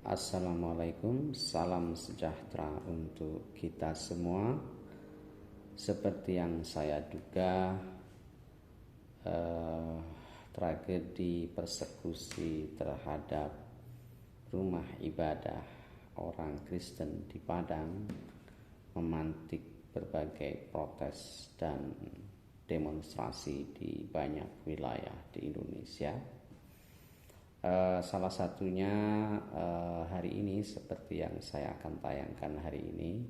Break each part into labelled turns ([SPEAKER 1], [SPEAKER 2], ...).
[SPEAKER 1] Assalamualaikum, salam sejahtera untuk kita semua. Seperti yang saya duga, tragedi persekusi terhadap rumah ibadah orang Kristen di Padang memantik berbagai protes dan demonstrasi di banyak wilayah di Indonesia. Salah satunya hari ini, seperti yang saya akan tayangkan hari ini,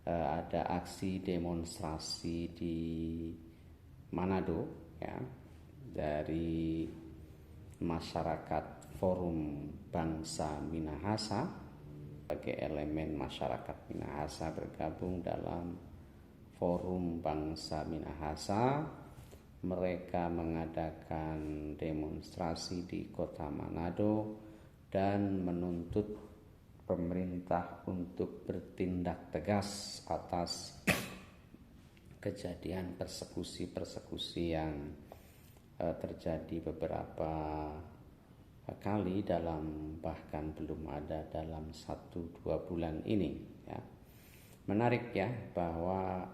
[SPEAKER 1] ada aksi demonstrasi di Manado, ya, dari masyarakat Forum Bangsa Minahasa. Sebagai elemen masyarakat Minahasa bergabung dalam Forum Bangsa Minahasa, mereka mengadakan demonstrasi di kota Manado dan menuntut pemerintah untuk bertindak tegas atas kejadian persekusi-persekusi yang terjadi beberapa kali bahkan belum ada dalam 1-2 bulan ini, ya. Menarik ya bahwa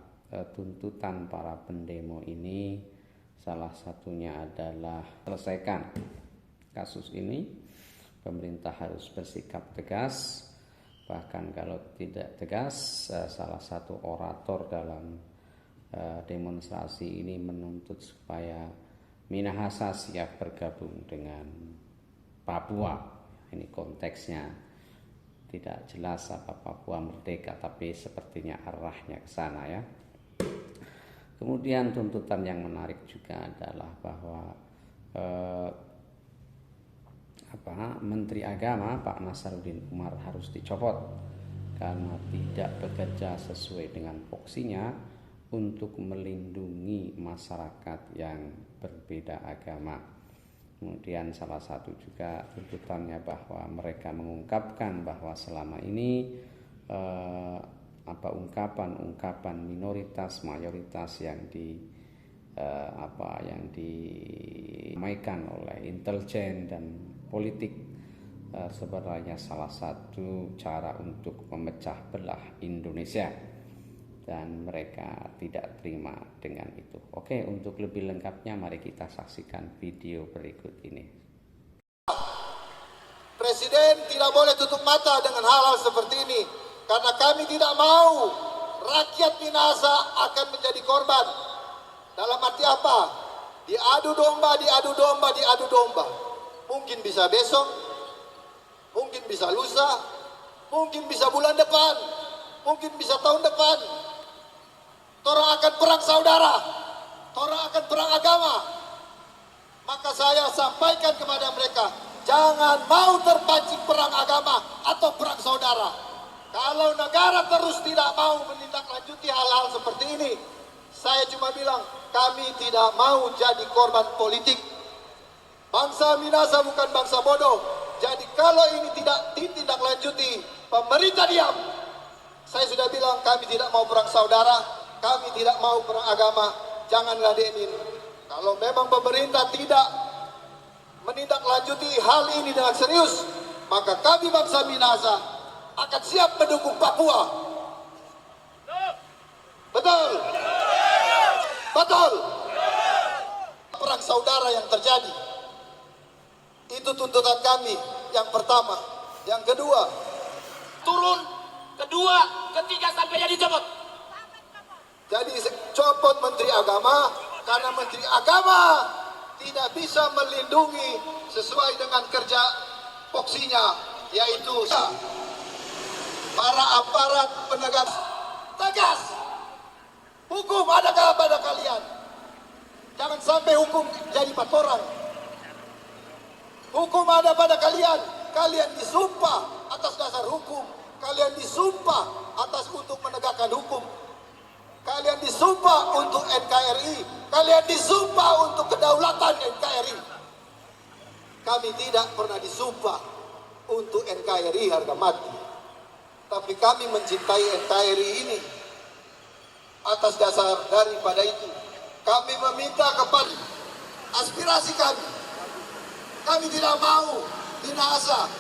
[SPEAKER 1] tuntutan para pendemo ini salah satunya adalah selesaikan kasus ini. Pemerintah harus bersikap tegas. Bahkan kalau tidak tegas, salah satu orator dalam demonstrasi ini menuntut supaya Minahasa siap bergabung dengan Papua. Ini konteksnya tidak jelas apa Papua merdeka, tapi sepertinya arahnya ke sana, ya. Kemudian tuntutan yang menarik juga adalah bahwa Menteri Agama Pak Nasaruddin Umar harus dicopot karena tidak bekerja sesuai dengan foksinya untuk melindungi masyarakat yang berbeda agama. Kemudian salah satu juga tuntutannya bahwa mereka mengungkapkan bahwa selama ini ungkapan minoritas mayoritas yang disampaikan oleh intelijen dan politik sebenarnya salah satu cara untuk memecah belah Indonesia, dan mereka tidak terima dengan itu. Oke, untuk lebih lengkapnya mari kita saksikan video berikut ini.
[SPEAKER 2] Presiden tidak boleh tutup mata dengan hal-hal seperti ini, karena kami tidak mau rakyat Minahasa akan menjadi korban. Dalam arti apa? Diadu domba. Mungkin bisa besok, mungkin bisa lusa, mungkin bisa bulan depan, mungkin bisa tahun depan. Torang akan perang saudara, torang akan perang agama. Maka saya sampaikan kepada mereka, jangan mau terpancing perang agama atau perang saudara. Kalau negara terus tidak mau menindaklanjuti hal-hal seperti ini, saya cuma bilang, kami tidak mau jadi korban politik. Bangsa Minahasa bukan bangsa bodoh. Jadi kalau ini tidak ditindaklanjuti, pemerintah diam. Saya sudah bilang, kami tidak mau perang saudara, kami tidak mau perang agama. Jangan ladenin. Kalau memang pemerintah tidak menindaklanjuti hal ini dengan serius, maka kami bangsa Minahasa akan siap mendukung Papua. Betul? Betul? Perang saudara yang terjadi, itu tuntutan kami yang pertama. Yang kedua,
[SPEAKER 3] turun, kedua, ketiga sampai jadi copot.
[SPEAKER 2] Jadi copot Menteri Agama, karena Menteri Agama tidak bisa melindungi sesuai dengan kerja foksinya, yaitu para aparat penegak. Tegas, hukum adakah pada kalian? Jangan sampai hukum jadi patoran. Hukum ada pada kalian. Kalian disumpah atas dasar hukum. Kalian disumpah atas untuk menegakkan hukum. Kalian disumpah untuk NKRI. Kalian disumpah untuk kedaulatan NKRI. Kami tidak pernah disumpah untuk NKRI harga mati. Tapi kami mencintai NKRI ini. Atas dasar daripada itu, kami meminta kepada aspirasi kami. Kami tidak mau Minahasa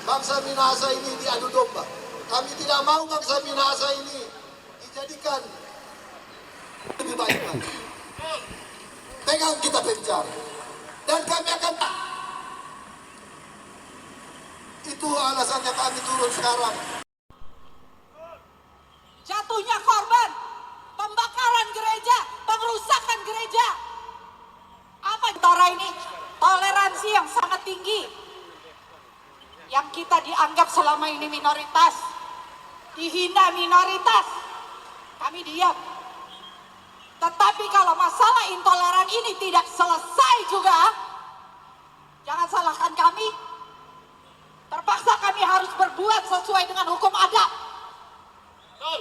[SPEAKER 2] bangsa Minahasa ini diadu domba. Kami tidak mau bangsa Minahasa ini dijadikan lebih baik lagi. Pegang kita pencar. Dan kami akan itu alasannya kami turun sekarang.
[SPEAKER 4] Jatuhnya korban, pembakaran gereja, pengrusakan gereja. Apa antara ini? Toleransi yang sangat tinggi. Yang kita dianggap selama ini minoritas. Dihina minoritas. Kami diam. Tetapi kalau masalah intoleran ini tidak selesai juga, jangan salahkan kami. Terpaksa kami harus berbuat sesuai dengan hukum adat.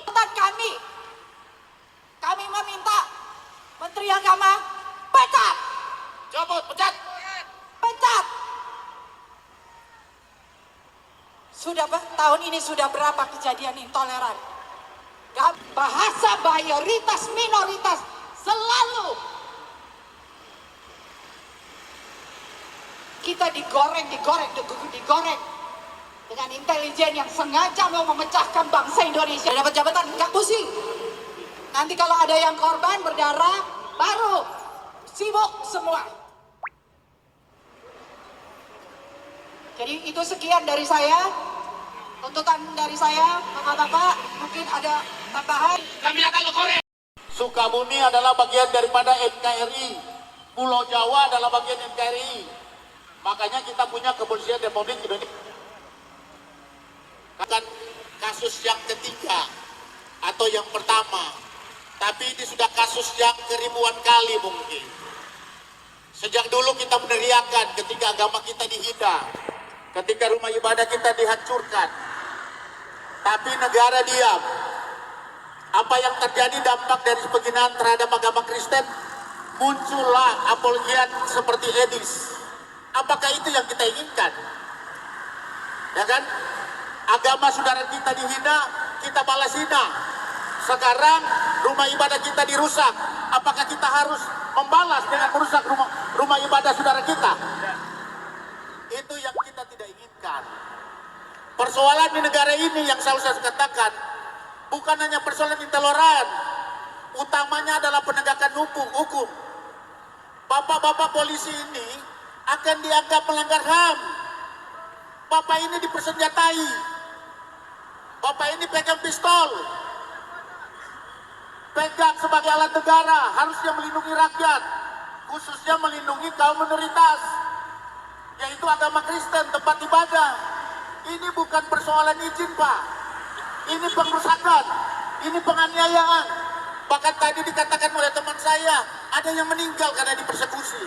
[SPEAKER 4] Dan kami meminta Menteri Agama pecat.
[SPEAKER 3] Copot, pecat.
[SPEAKER 4] Pecat. Tahun ini sudah berapa kejadian intoleran? Bahasa mayoritas minoritas selalu kita digoreng dengan intelijen yang sengaja mau memecahkan bangsa Indonesia. Dapat jabatan nggak pusing. Nanti kalau ada yang korban berdarah baru sibuk semua. Jadi itu sekian dari saya, tuntutan dari saya, bapak-bapak. Mungkin ada tambahan.
[SPEAKER 3] Kami akan korek.
[SPEAKER 5] Sukabumi adalah bagian daripada NKRI. Pulau Jawa adalah bagian NKRI. Makanya kita punya Kepolisian Republik Indonesia. Kan kasus yang ketiga atau yang pertama. Tapi ini sudah kasus yang keribuan kali mungkin. Sejak dulu kita meneriakan ketika agama kita dihina. Ketika rumah ibadah kita dihancurkan. Tapi negara diam. Apa yang terjadi dampak dari penghinaan terhadap agama Kristen, muncullah apologian seperti Edis. Apakah itu yang kita inginkan? Ya kan? Agama saudara kita dihina, kita balas hina. Sekarang rumah ibadah kita dirusak. Apakah kita harus membalas dengan merusak rumah ibadah saudara kita? Itu yang kita tidak inginkan. Persoalan di negara ini yang selalu saya katakan, bukan hanya persoalan intoleran, utamanya adalah penegakan hukum. Bapak-bapak polisi ini akan dianggap melanggar HAM. Bapak ini dipersenjatai. Bapak ini pegang pistol. Pegang sebagai alat negara, harusnya melindungi rakyat, khususnya melindungi kaum minoritas, yaitu agama Kristen, tempat ibadah. Ini bukan persoalan izin, Pak. Ini pengrusakan, ini penganiayaan. Bahkan tadi dikatakan oleh teman saya, ada yang meninggal karena dipersekusi.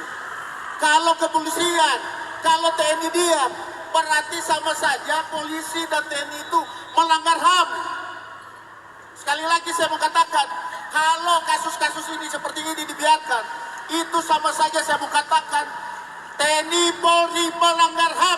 [SPEAKER 5] Kalau kepolisian, kalau TNI diam, berarti sama saja polisi dan TNI itu melanggar HAM. Sekali lagi saya mau katakan, kalau kasus-kasus ini seperti ini dibiarkan, itu sama saja saya mau katakan TNI Polri melanggar HAM.